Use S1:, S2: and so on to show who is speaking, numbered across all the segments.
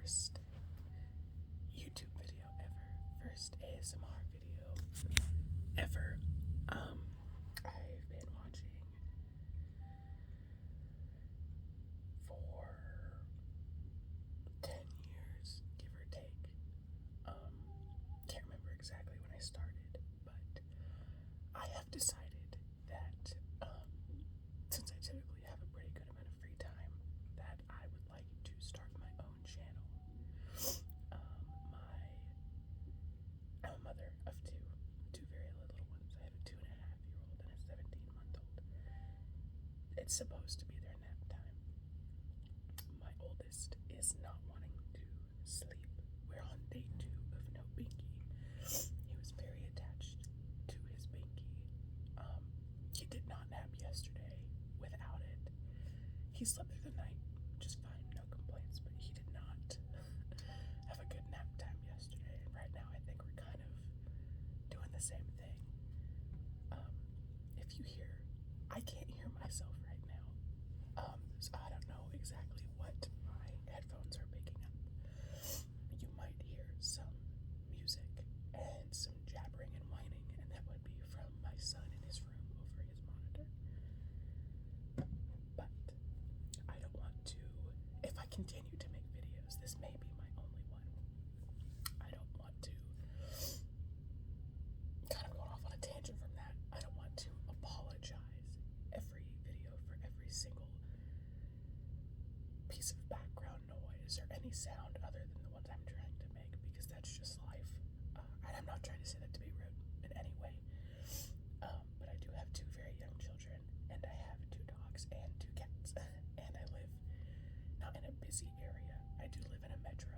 S1: first YouTube video ever, first ASMR video ever. I've been watching for 10 years, give or take. Can't remember exactly when I started, but I have decided that since I typically have a pretty good amount of free time, that I would like to start my own channel. I'm a mother of two very little ones. I have a 2.5-year-old and a 17-month-old. It's supposed to be their nap time. My oldest is not wanting to sleep. We're on day 2 of no binky. He was very attached to his binky. He did not nap yesterday without it. He slept through the night just fine, no complaints, but he did not have a good nap time yesterday. And right now I think we're kind of doing the same thing. If you hear, I can't hear myself right now. So I don't know exactly what my headphones are picking up. You might hear some music and some jabbering and whining, and that would be from my son in his room over his monitor. But I don't want to, if I continue to make videos, this may be my only one. I don't want to, kind of going off on a tangent from that, I don't want to apologize every video for every single piece of background noise or any sound other than the ones I'm trying to make, because that's just life. And I'm not trying to say that to be rude in any way. But I do have 2 very young children, and I have 2 dogs and 2 cats. And I live not in a busy area. I do live in a metro,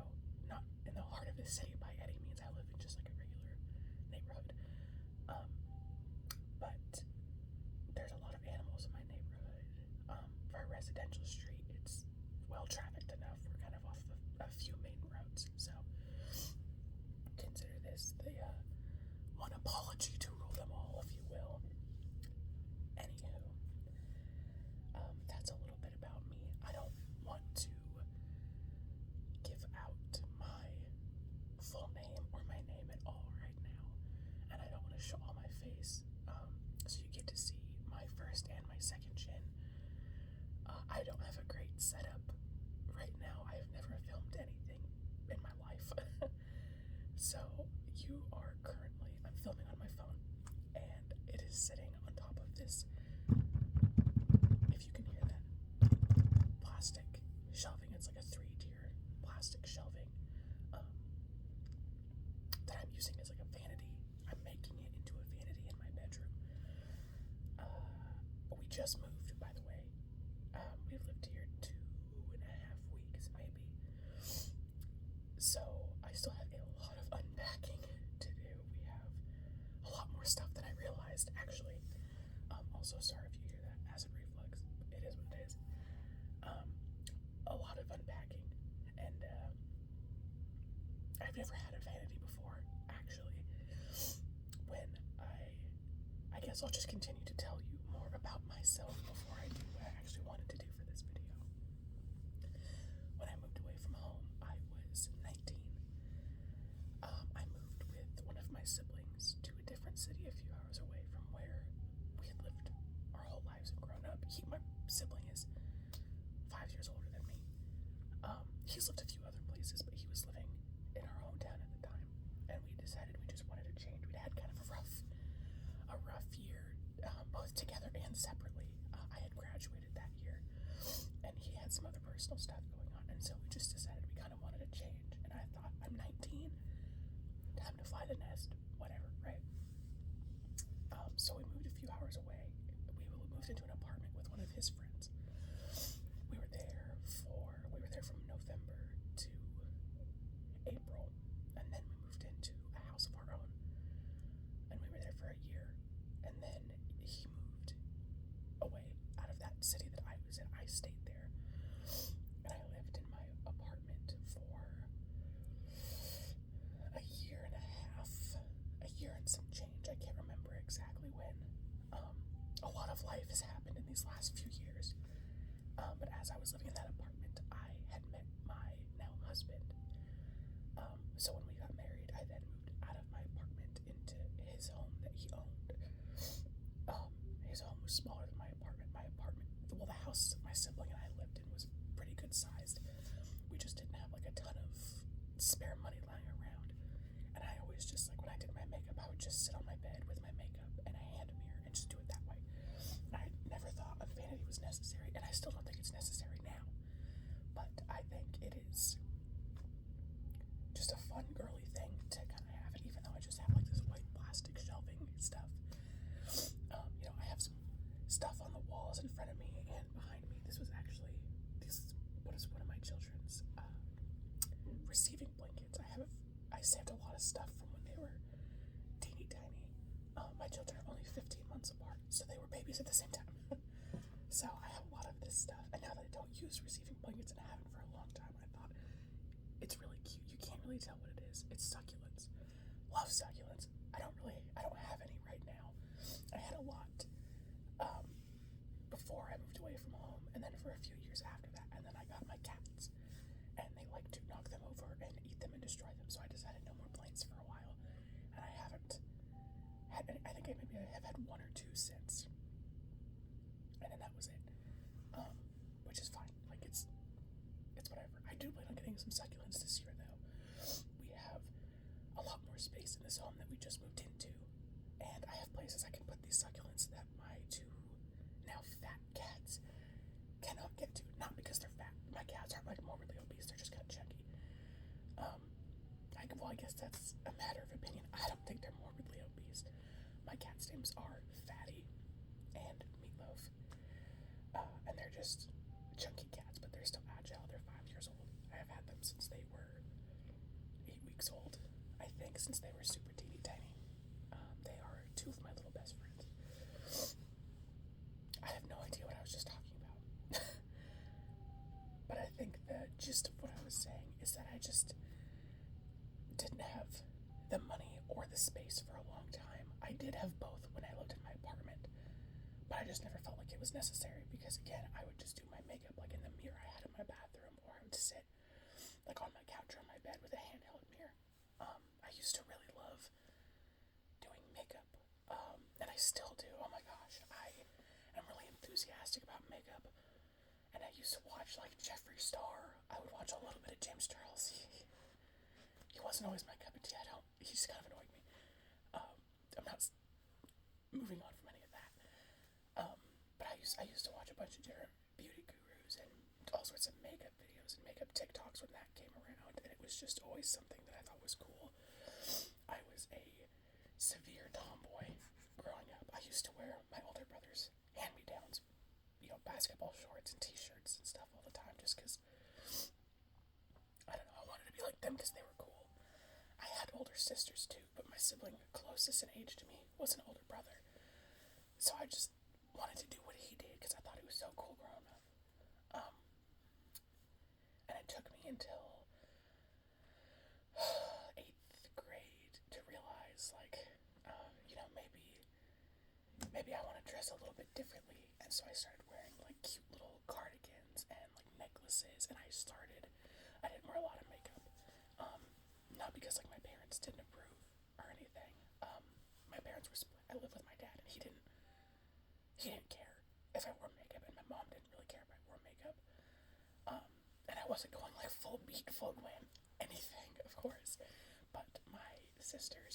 S1: not in the heart of the city by any means. I live in just like a regular neighborhood. But there's a lot of animals in my neighborhood. For a residential street, it's well trafficked enough. We're kind of off of a few main roads, so consider this the one apology to rule them all, if you will. Anywho, that's a little bit about me. I don't want to give out my full name or my name at all right now, and I don't want to show all my face. So you get to see my first and my second chin. I don't have a great setup right now. I have never filmed anything in my life. So you are currently, I'm filming on my phone, and it is sitting on top of this, if you can hear that, plastic shelving. It's like a 3-tier plastic shelving that I'm using as like a vanity. I'm making it into a vanity in my bedroom. We just moved, by the way. We've lived here 2.5 weeks, maybe. So I still have a lot of unpacking to do. We have a lot more stuff than I realized, actually. Also, sorry if you hear that acid reflux. It is what it is. A lot of unpacking, and I've never had a vanity before, actually. When I guess I'll just continue to tell you more about myself before I do what I actually wanted to do for this video. When I moved away from home, I was 19. I moved with one of my siblings to a different city a few hours away from where we had lived our whole lives and grown up. My sibling is 5 years older than me. He's lived a few other places, but he was living in our hometown at the time, and we decided we just wanted to change. We'd had kind of a rough year, both together and separately. I had graduated that year, and he had some other personal stuff going on, and so we just decided we kind of wanted to change. And I thought, I'm 19, time to fly the nest, whatever, right? So we moved a few hours away. We moved into an apartment with one of his friends. We were there from November to April, and then we moved into a house of our own, and we were there for a year, and then he moved away out of that city that I was in. I stayed there, and I lived in my apartment for a year and a half, a year and some change. I can't remember exactly when. A lot of life has happened in these last few years, but as I was living in that apartment, I had met my now husband, So when we got married, I then moved out of my apartment into his home that he owned. His home was smaller than my apartment. Well, the house my sibling and I lived in was pretty good sized. We just didn't have like a ton of spare money lying around. And I always just, like, when I did my makeup, I would just sit on my bed with my makeup and a hand mirror and just do it that way. And I never thought a vanity was necessary, and I still don't think it's necessary now. But I think it is just a fun, girly thing to kind of have it, even though I just have like this white plastic shelving stuff. I have some stuff on the walls in front of me and behind me. This is what is one of my children's receiving blankets. I saved a lot of stuff from when they were teeny tiny. My children are only 15 months apart, so they were babies at the same time. So I have a lot of this stuff, and now that I don't use receiving blankets and I haven't for a long time, I thought it's really cute. You can't really tell what it is. It's succulents. Love succulents. I don't have any right now. I had a lot before I moved away from home, and then for a few years after that, and then I got my cats, and they like to knock them over and eat them and destroy them, so I decided no more plants for a while, and I haven't had any. I think I maybe have had one or two since, and then that was it, which is fine. Like, it's whatever. I do plan on getting some succulents this year, though. We have a lot more space in this home that we just moved into, and I have places I can put these succulents that my two now fat cats cannot get to. Not because they're fat. My cats aren't like morbidly obese, they're just kind of chunky. I guess that's a matter of opinion. I don't think they're morbidly obese. My cats' names are Fatty and Meatloaf. And they're just chunky cats, but they're still agile. They're 5 years old. I have had them since they were 8 weeks old, I think, since they were super teeny tiny. They are two of my little best friends. I have no idea what I was just talking about. But I think the gist of what I was saying is that I just didn't have the money or the space for a long time. I did have both when I lived in my apartment, but I just never felt like it was necessary because, again, I would just do my makeup like in the mirror I had in my bathroom, or I would sit like on my couch or on my bed with a handheld mirror. I used to really love doing makeup, and I still do. Oh my gosh, I am really enthusiastic about makeup, and I used to watch like Jeffree Star. I would watch a little bit of James Charles. He wasn't always my cup of tea. He just kind of annoyed me. I'm not moving on from any of that. But I used to watch a bunch of different beauty gurus and all sorts of makeup videos and makeup TikToks when that came around, and it was just always something that I thought was cool. I was a severe tomboy growing up. I used to wear my older brother's hand-me-downs, basketball shorts and t-shirts and stuff all the time, just because, I don't know, I wanted to be like them because they were cool. I had older sisters too, but my sibling closest in age to me was an older brother. So I just wanted to do what he did because I thought he was so cool growing up. And it took me until 8th grade to realize, like, maybe I want to dress a little bit differently. And so I started wearing like cute little cardigans and like necklaces, and I didn't wear a lot of makeup. Not because like my parents didn't approve or anything. My parents were split. I lived with my dad, and he didn't care if I wore makeup, and my mom didn't really care if I wore makeup. And I wasn't going like full beat, full glam, anything, of course. But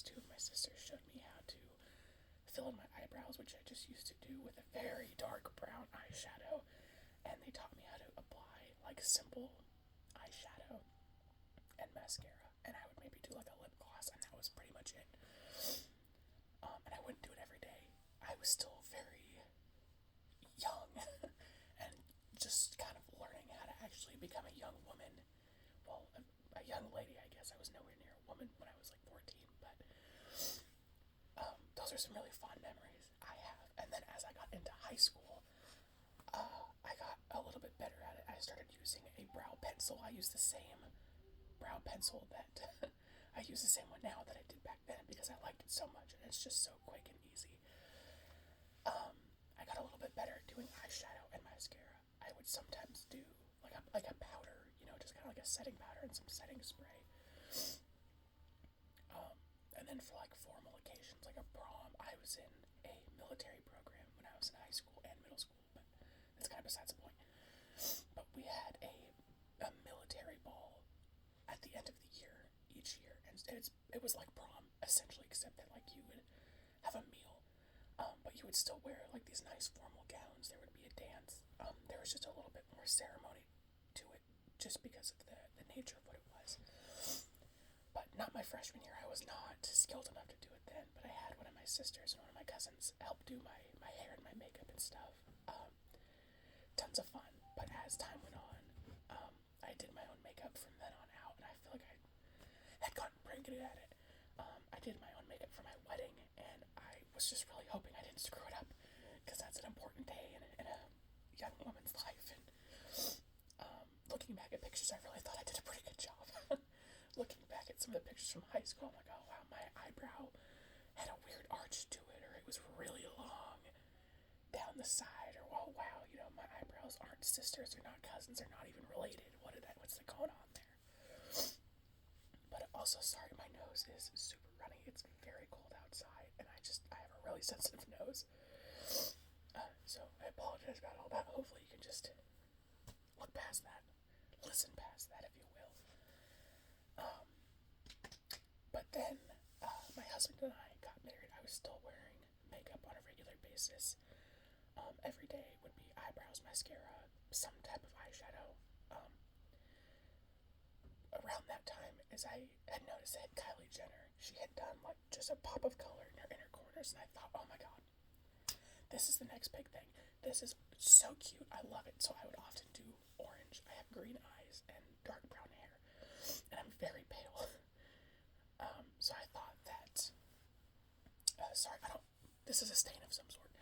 S1: two of my sisters showed me how to fill in my eyebrows, which I just used to do with a very dark brown eyeshadow. And they taught me how to apply like simple eyeshadow and mascara. And I would maybe do like a lip gloss, and that was pretty much it. And I wouldn't do it every day. I was still very young and just kind of learning how to actually become a young woman. Well, a young lady, I guess. I was nowhere near a woman when I was like 14, but those are some really fond memories I have. And then as I got into high school, I got a little bit better at it. I started using a brow pencil. I use the same brow pencil that I use the same one now that I did back then because I liked it so much, and it's just so quick and easy. I got a little bit better at doing eyeshadow and mascara. I would sometimes do like a powder, just kind of like a setting powder and some setting spray. And then for like formal occasions, like a prom, I was in a military program when I was in high school and middle school, but that's kind of besides the point. But we had a military ball at the end of the year, each year, and it was like prom, essentially, except that like you would have a meal, but you would still wear like these nice formal gowns. There would be a dance. There was just a little bit more ceremony to it, just because of the nature of what it was. But not my freshman year. I was not skilled enough to do it then, but I had one of my sisters and one of my cousins help do my hair and my makeup and stuff. Tons of fun. But as time went on, I did my own makeup from then on out, and I feel like I had gotten pretty good at it. I did my own makeup for my wedding, and I was just really hoping I didn't screw it up, because that's an important day in a young woman's life. And looking back at pictures, I really thought I did a pretty good job. Looking back at some of the pictures from high school, I'm like, oh wow, my eyebrow had a weird arch to it, or it was really long down the side, or oh wow, my eyebrows aren't sisters, they're not cousins, they're not even related. What's going on there? But also, sorry, my nose is super runny. It's very cold outside, and I have a really sensitive nose. So I apologize about all that. Hopefully you can just look past that, listen past that, if you will. But then my husband and I got married. I was still wearing makeup on a regular basis. Every day would be eyebrows, mascara, some type of eyeshadow. Around that time, as I had noticed that Kylie Jenner, she had done like just a pop of color in her inner corners, and I thought, oh my god, this is the next big thing. This is so cute. I love it. So I would often do orange. I have green eyes and dark brown hair, and I'm very pale. So I thought that, this is a stain of some sort.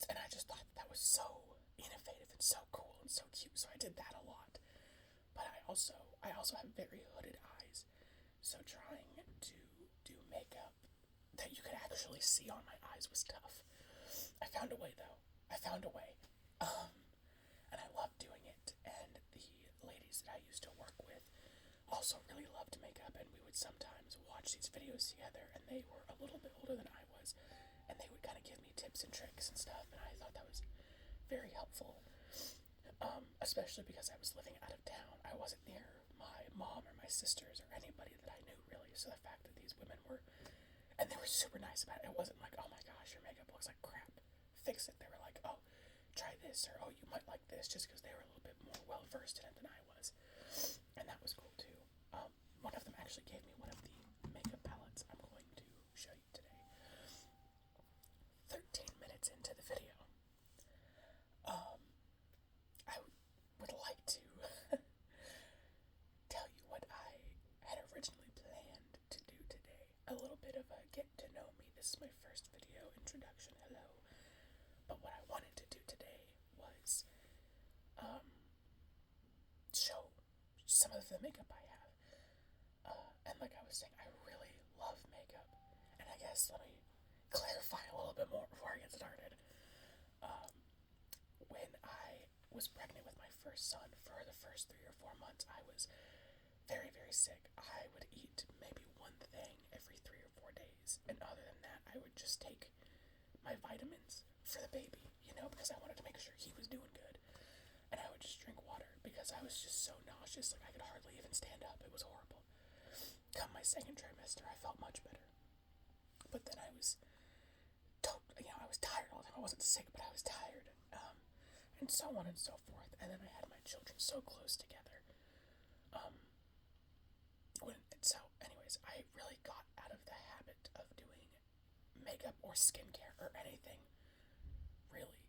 S1: And I just thought that was so innovative and so cool and so cute. So I did that a lot. But I also have very hooded eyes. So trying to do makeup that you could actually see on my eyes was tough. I found a way though. And I loved doing it. And the ladies that I used to work with also really loved makeup, and we would sometimes watch these videos together, and they were a little bit older than I was, and they would kind of give me tips and tricks and stuff, and I thought that was very helpful, especially because I was living out of town. I wasn't near my mom or my sisters or anybody that I knew, really, so the fact that these women were, and they were super nice about it. It wasn't like, oh my gosh, your makeup looks like crap, fix it. They were like, oh, try this, or oh, you might like this, just because they were a little bit more well-versed in it than I was, and that was cool too. One of them actually gave me one of the makeup palettes I'm going to show you today. 13 minutes into the video. I would like to tell you what I had originally planned to do today. A little bit of a get to know me. This is my first video introduction. Hello. But what I wanted to do today was show some of the makeup I have. And like I was saying, I really love makeup. And I guess let me clarify a little bit more before I get started. When I was pregnant with my first son, for the first 3 or 4 months, I was very, very sick. I would eat maybe one thing every 3 or 4 days. And other than that, I would just take my vitamins for the baby, because I wanted to make sure he was doing good. And I would just drink water because I was just so nauseous, like I could hardly even stand up. It was horrible. Come my second trimester, I felt much better. But then I was tired all the time. I wasn't sick, but I was tired. And so on and so forth. And then I had my children so close together. I really got out of the habit of doing makeup or skincare or anything, really,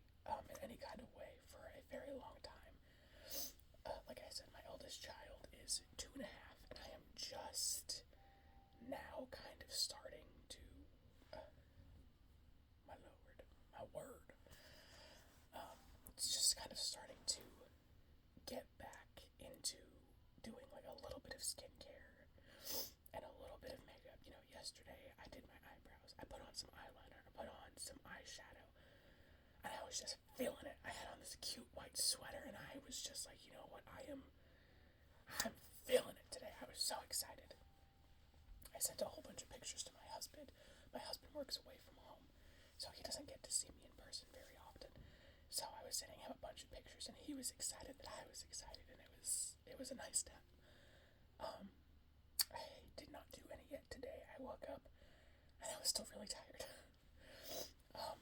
S1: in any kind of way for a very long time. Like I said, my eldest child is 2.5, and I am just now kind of starting to, my word, it's just kind of starting to get back into doing like a little bit of skincare and a little bit of makeup. Yesterday I did my eyebrows, I put on some eyeliner, I put on some eyeshadow, and I was just feeling it. I had on this cute white sweater, and I was just like, you know what, I'm feeling it today. I was so excited. I sent a whole bunch of pictures to my husband. My husband works away from home, so he doesn't get to see me in person very often. So I was sending him a bunch of pictures, and he was excited that I was excited, and it was a nice step. I did not do any yet today. I woke up, and I was still really tired.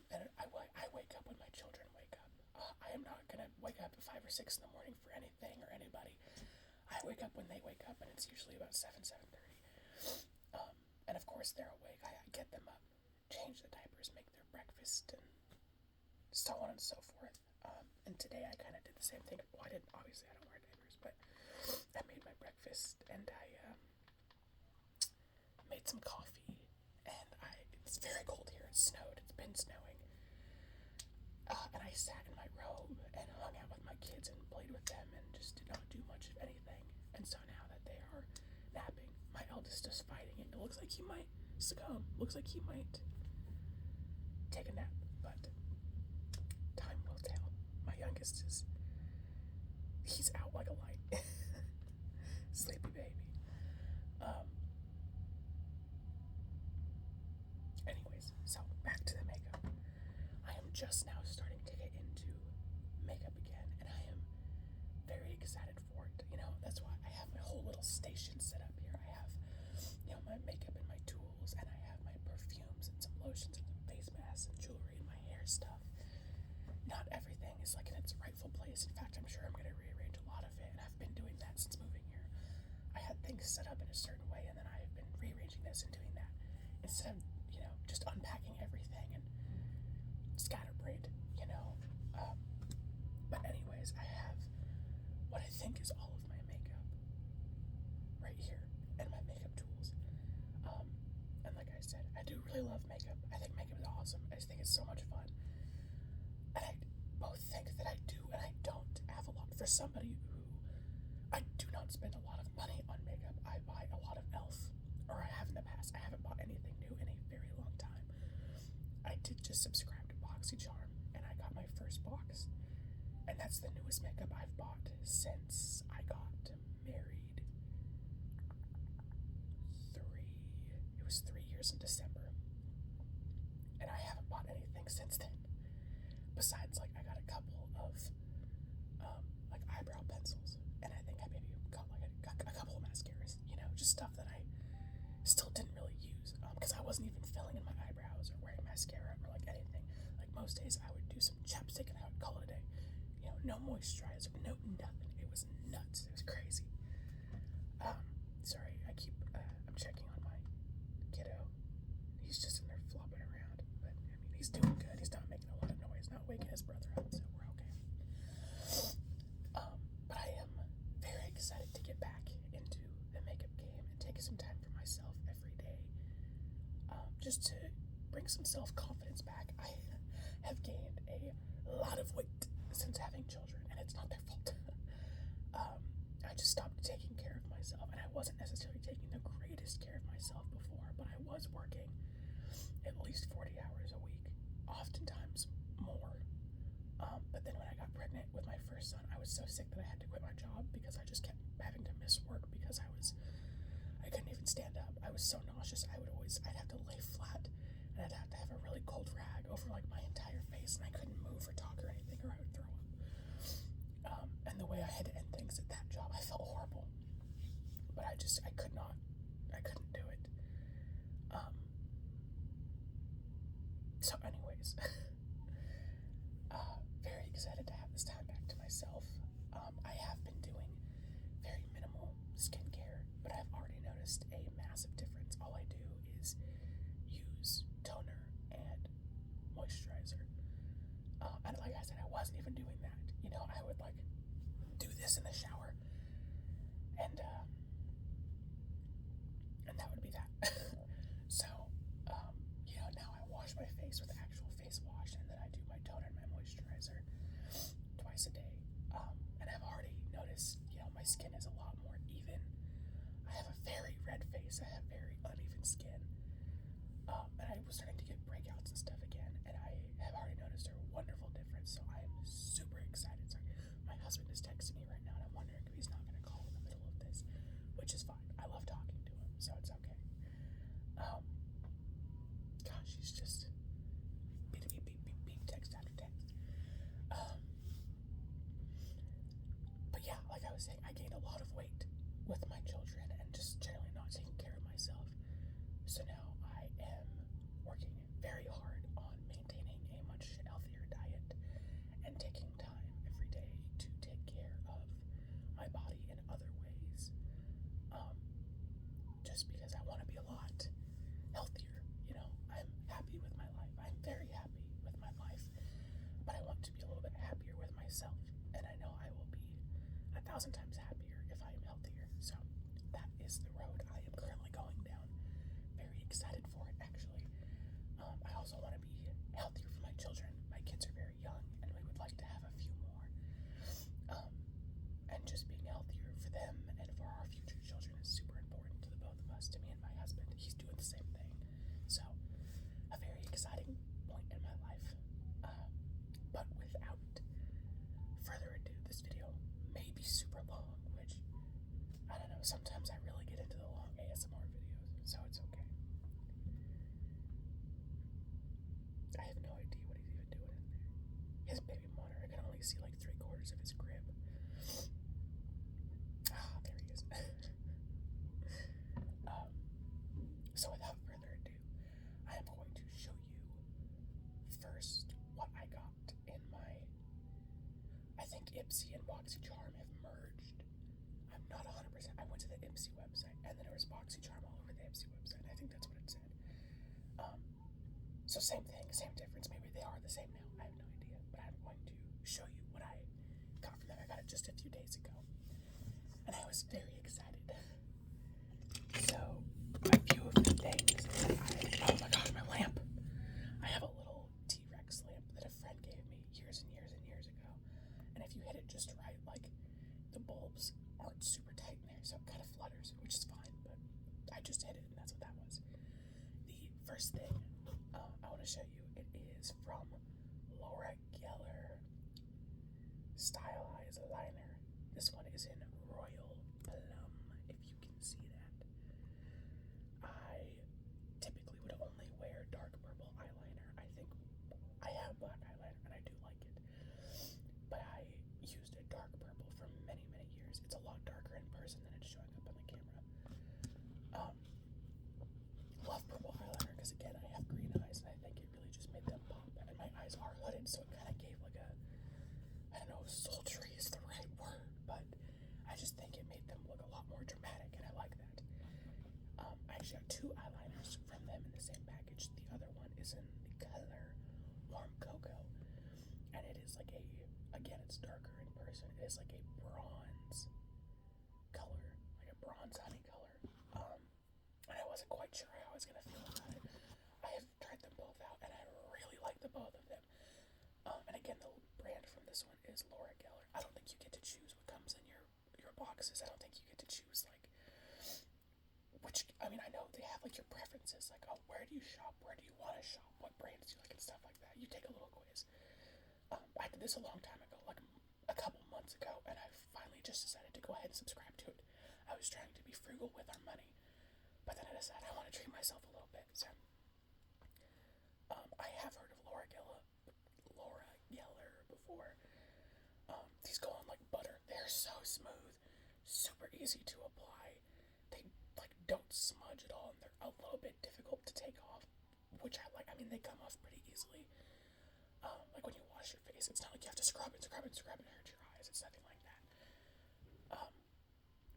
S1: And I wake up when my children wake up. I am not gonna wake up at 5 or 6 in the morning for anything or anybody. I wake up when they wake up, and it's usually about 7:30. And of course they're awake. I get them up, change the diapers, make their breakfast, and so on and so forth. And today I kind of did the same thing. Well, I don't wear diapers, but I made my breakfast, and I made some coffee, and it's very cold here. It snowed. It's been snowing. And I sat in my robe and hung out with my kids and played with them and just did not do much of anything. And so now that they are napping, my eldest is fighting it. It looks like he might succumb. Looks like he might take a nap, but time will tell. My youngest he's out like a light. Sleepy baby. Anyways, so back to the makeup. I am just now starting to get into makeup again, and I am very excited for it. That's why I have my whole little station set up here. I have, my makeup and my tools, and I have my perfumes and some lotions and some face masks and jewelry and my hair stuff. Not everything is like in its rightful place. In fact, I'm sure I'm going to rearrange a lot of it, and I've been doing that since moving here. I had things set up in a certain way, and then I have been rearranging this and doing that instead of, just unpacking everything and scatterbrained, But anyways, I have what I think is all of my makeup right here and my makeup tools. And like I said, I do really love makeup. I think makeup is awesome. I just think it's so much fun. And I both think that I do and I don't have a lot. For somebody who I do not spend a lot of money on makeup, I buy a lot of e.l.f. Or I have in the past. I haven't bought anything new in a very long time. I did just subscribe to BoxyCharm, and I got my first box. And that's the newest makeup I've bought since I got married. It was 3 years in December. And I haven't bought anything since then. Besides, I got a couple of, eyebrow pencils. And I think I maybe got, a couple of mascaras. Just stuff that I still didn't really use. Because I wasn't even filling in my eyebrows or wearing mascara or, anything. Most days I would do some chapstick and I would call it a day. No moisturizer, no nothing. It was nuts. It was crazy. Sorry, I'm checking on my kiddo. He's just in there flopping around. But, he's doing good. He's not making a lot of noise, not waking his brother up, so we're okay. But I am very excited to get back into the makeup game and take some time for myself every day. Just to bring some self-confidence back. I have gained a lot of weight since having children, and it's not their fault. I just stopped taking care of myself, and I wasn't necessarily taking the greatest care of myself before, but I was working at least 40 hours a week, oftentimes more. But then when I got pregnant with my first son, I was so sick that I had to quit my job because I just kept having to miss work because I couldn't even stand up. I was so nauseous. I'd have to lay flat, and I'd have to have a really cold rag over my entire face, and I couldn't move or talk or anything, or I would throw up. And the way I had to end things at that job, I felt horrible. But I couldn't do it. So anyways, very excited to have this time back to myself. I have been doing very minimal skincare, but I've already noticed a massive difference. All I do is use toner and moisturizer. And like I said, I wasn't even doing that. I would do this in the shower, and that would be that. So, now I wash my face with actual face wash, and then I do my toner and my moisturizer twice a day. And I've already noticed, my skin is a lot more even. I have a very red face. I have very uneven skin. And I was starting to get breakouts and stuff again, and I have already noticed a wonderful difference, so I'm super excited. Sorry, my husband is texting me right now, and I'm wondering if he's not going to call in the middle of this, which is fine. I love talking to him, so it's okay. was saying, I gained a lot of weight with my children and just generally not taking care of myself. So now I am working very hard on maintaining a much healthier diet and taking time every day to take care of my body in other ways. Just because I want to be a lot healthier, I'm happy with my life. I'm very happy with my life, but I want to be a little bit happier with myself, and I know I will be 1,000 times happier if I am healthier. So that is the road I am currently going down. Very excited for it, actually. I also want to be healthier for my children. My kids are very young, and we would like to have a few more. And just being healthier for them and for our future children is super important to the both of us, to me and my husband. He's doing the same thing. So, a very exciting point in my life. But without further ado, this video may be super long, which, I don't know, sometimes I really get into the long ASMR videos, so it's okay. I have no idea what he's even doing in there. His baby monitor, I can only see like 3/4 of his crib. There he is. So without further ado, I am going to show you first what I got in my, I think Ipsy and BoxyCharm have merged. I'm not 100%. I went to the Ipsy website, and then there was BoxyCharm all over the Ipsy website. I think that's what it said. So same thing, same difference. Maybe they are the same now. I have no idea. But I'm going to show you what I got from them. I got it just a few days ago, and I was very excited. So a few of the things that oh my gosh, my lamp. I have a little T-Rex lamp that a friend gave me years and years and years ago. And if you hit it just right, like, the bulbs aren't super tight in there, so it kind of flutters, which is fine, but I just hit it, and that's what that was. The first thing I want to show you, it is from Laura Geller Style Eyes Liner. This one is in Royal Plum, if you can see that. I typically would only wear dark purple eyeliner. I think I have black eyeliner, and I do like it. But I used a dark purple for many, many years. It's a lot darker in person than it's showing up on the camera. Love purple eyeliner because, again, I have green eyes, and I think it really just made them pop. And my eyes are hooded, so it kind of gave like a, I don't know if sultry is the right word, but I just think it made them look a lot more dramatic, and I like that. I actually have 2 eyeliners from them in the same package. The other one is in the color Warm Cocoa, and it is like a, again, it's darker in person. It is like a bronze color, like a bronze honey color. And I wasn't quite sure how I was going to feel about it. I have tried them both out, and I really like the both of them. And again, the brand from this one is Laura Geller. I don't think you get to choose what comes in your boxes. I don't think you get to choose, like, which, I mean, I know they have, like, your preferences, like, oh, where do you shop? Where do you want to shop? What brands do you like, and stuff like that. You take a little quiz. I did this a long time ago, like a couple months ago, and I finally just decided to go ahead and subscribe to it. I was trying to be frugal with our money, but then I decided I want to treat myself a little bit, so I have heard of Laura Geller before. These go on like butter. They're so smooth, super easy to apply. They, like, don't smudge at all, and they're a little bit difficult to take off, which I like. I mean, they come off pretty easily. Like when you wash your face, it's not like you have to scrub it, hurt your eyes. It's nothing like that.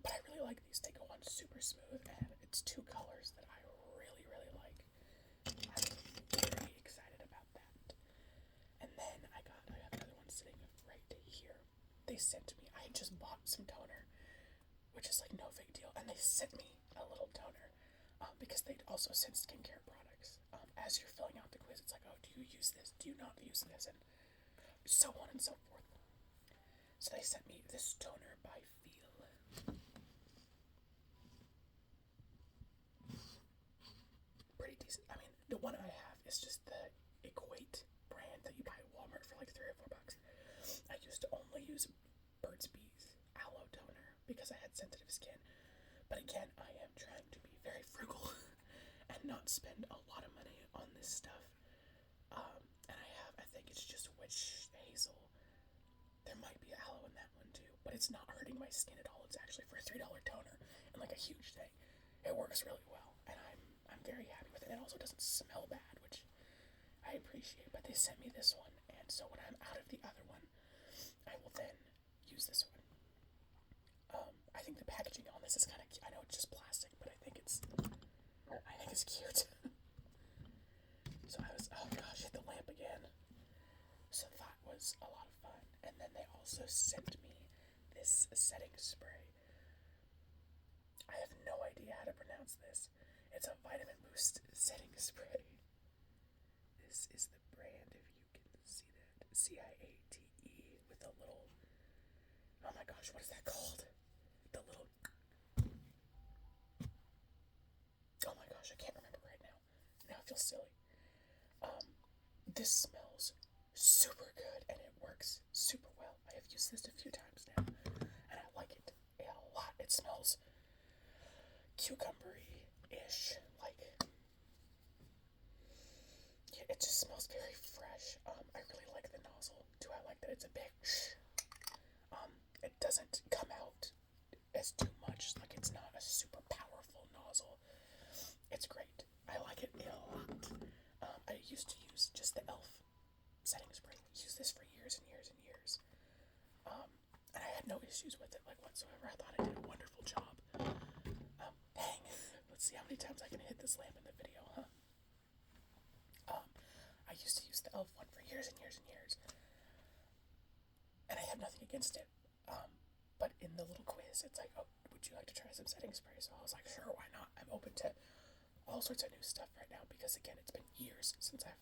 S1: But I really like these. They go on super smooth, and it's 2 colors that I really, really like. I'm very excited about that. And then I have another one sitting right here. They sent me, I had just bought some toner, which is like no big deal, and they sent me a little toner, because they also send skincare products. As you're filling out the quiz, it's like, oh, do you use this? Do you not use this? And so on and so forth. So they sent me this toner by Feel. Pretty decent. I mean, the one I have is just the Equate brand that you buy at Walmart for like $3 or $4. I used to only use Burt's Bees aloe toner because I had sensitive skin. But again, I am trying to be very frugal and not spend a lot of money on this stuff. And I think it's just witch hazel. There might be aloe in that one too, but it's not hurting my skin at all. It's actually for a $3 toner and like a huge thing. It works really well, and I'm very happy with it. It also doesn't smell bad, which I appreciate, but they sent me this one, and so when I'm out of the other one, I will then use this one. I think the packaging on this is kind of cute. I know it's just plastic, but I think it's cute. So I was, oh gosh, hit the lamp again. So that was a lot of fun. And then they also sent me this setting spray. I have no idea how to pronounce this. It's a vitamin boost setting spray. This is the brand, if you can see that. CIATE with a little, oh my gosh, what is that called? The little, oh my gosh, I can't remember right now. Now I feel silly. This smells super good and it works super well. I have used this a few times now and I like it a lot. It smells cucumbery-ish, like, yeah, it just smells very fresh. I really like the nozzle too. I like that it's a big it doesn't come out as too much, like it's not a super powerful nozzle. It's great. I like it a lot. I used to use just the e.l.f. setting spray. Use this for years and years and years. And I had no issues with it, like, whatsoever. I thought I did a wonderful job. Dang. Let's see how many times I can hit this lamp in the video, huh? I used to use the e.l.f. one for years and years and years. And I have nothing against it. But in the little quiz, it's like, oh, would you like to try some setting spray? So I was like, sure, why not? I'm open to all sorts of new stuff right now because, again, it's been years since I've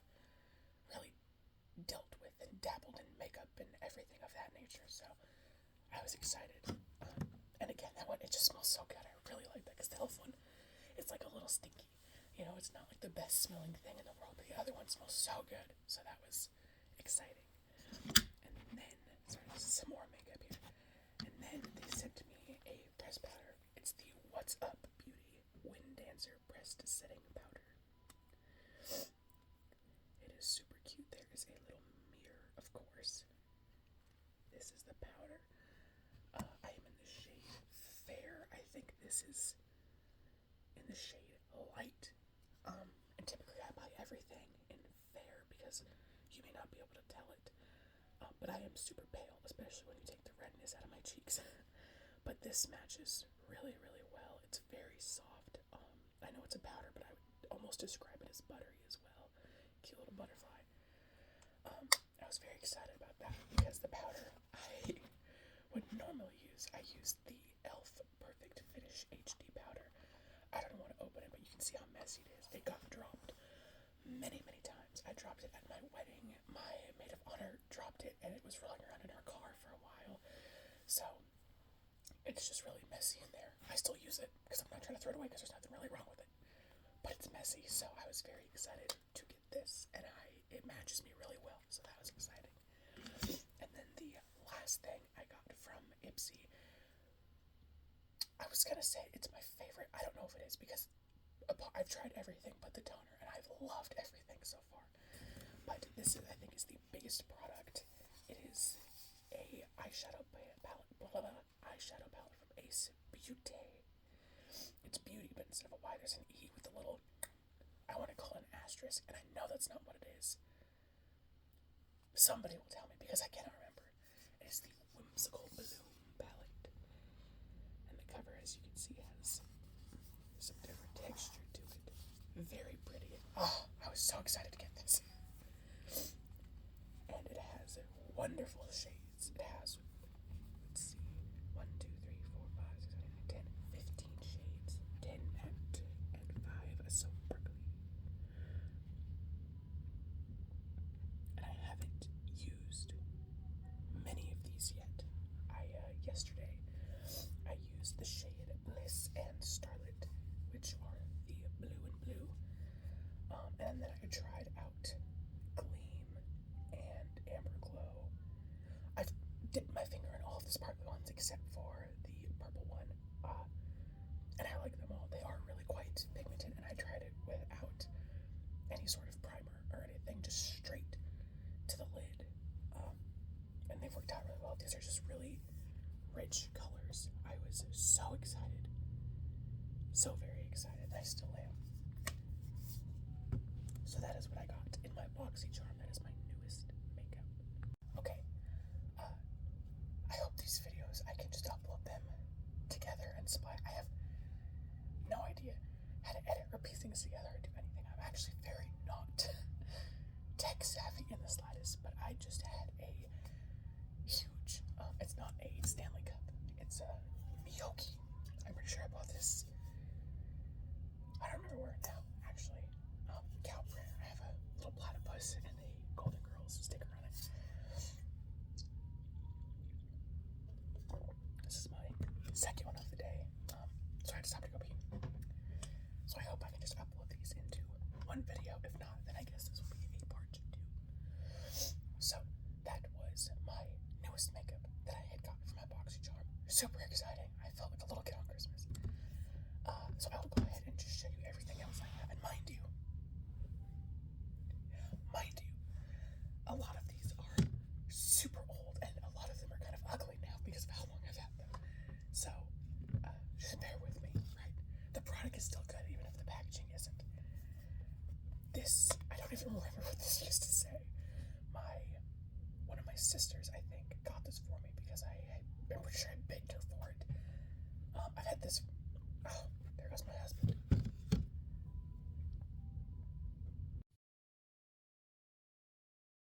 S1: really dealt with and dabbled in makeup and everything of that nature. So I was excited. And again, that one, it just smells so good. I really like that because the e.l.f. one, it's like a little stinky. You know, it's not like the best smelling thing in the world, but the other one smells so good. So that was exciting. And then, sorry, this is some more makeup here. And then they sent me a press powder. It's the What's Up Beauty Wind Dancer Pressed Setting Powder. It is super cute. There is a little mirror, of course. This is the powder. I am in the shade Fair. I think this is in the shade Light. And typically I buy everything in Fair because you may not be able to tell it. But I am super pale, especially when you take the redness out of my cheeks. But this matches really, really well. It's very soft. I know it's a powder, but I would almost describe it as buttery as well. Cute little butterfly. I was very excited about that because the powder I would normally use, I used the e.l.f. Perfect Finish HD powder. I don't want to open it, but you can see how messy it is. It got dropped many, many times. I dropped it at my wedding. My maid of honor dropped it, and it was rolling around in her car for a while. So it's just really messy in there. I still use it because I'm not trying to throw it away because there's nothing really wrong with it. But it's messy, so I was very excited to get this, and it matches me really well, so that was exciting. And then the last thing I got from Ipsy, I was gonna say it's my favorite. I don't know if it is because I've tried everything but the toner, and I've loved everything so far. But this is, I think, is the biggest product. It is a eyeshadow palette, eyeshadow palette from Ace Beauty. It's beauty, but instead of a Y, there's an E with a little, I want to call it an asterisk, and I know that's not what it is. Somebody will tell me because I cannot remember. It is the Whimsical Bloom palette. And the cover, as you can see, has some different texture to it. Very pretty. Oh, I was so excited to get this. And it has wonderful shades. It has, let's see, 1, 2, 3, 4, 5, 6, 7, 8, 9, 10, 15 shades. 10 matte and 5 so sparkly. And I haven't used many of these yet. Yesterday, I used the shade Bliss and Starlit, which are the blue and blue. And then I tried out Gleam and Amber Glow. I've dipped my finger in all of the sparkly ones except for the purple one. And I like them all. They are really quite pigmented, and I tried it without any sort of primer or anything, just straight to the lid. And they've worked out really well. These are just really, rich colors. I was so excited. So very excited. I still am. So that is what I got in my BoxyCharm. That is my newest makeup. Okay. I hope these videos, I can just upload them together and spy. I have no idea how to edit or piece things together or do anything. I'm actually very not tech savvy in the slightest, but I just had a huge, it's not a Stanley Cup, it's a Miyoki. I'm pretty sure I bought this, I don't remember where now, actually. Cow print. I have a little platypus and a Golden Girls sticker on it. This is my second one of the day. So I just have to go pee. So I hope I can just upload these into one video. If not, then I guess this will be a part 2. So that was my newest makeup that I had gotten from my BoxyCharm. Super exciting. I felt like a little kid on Christmas. So I will go ahead and just show you everything else I have. And mind you, a lot of these are super old, and a lot of them are kind of ugly now because of how long I've had them. So, just bear with me, right? The product is still good, even if the packaging isn't. This, I don't even remember what this used to say. One of my sisters, I think, got this for me because I'm pretty sure I begged her for it. I've had this, oh, there goes my husband.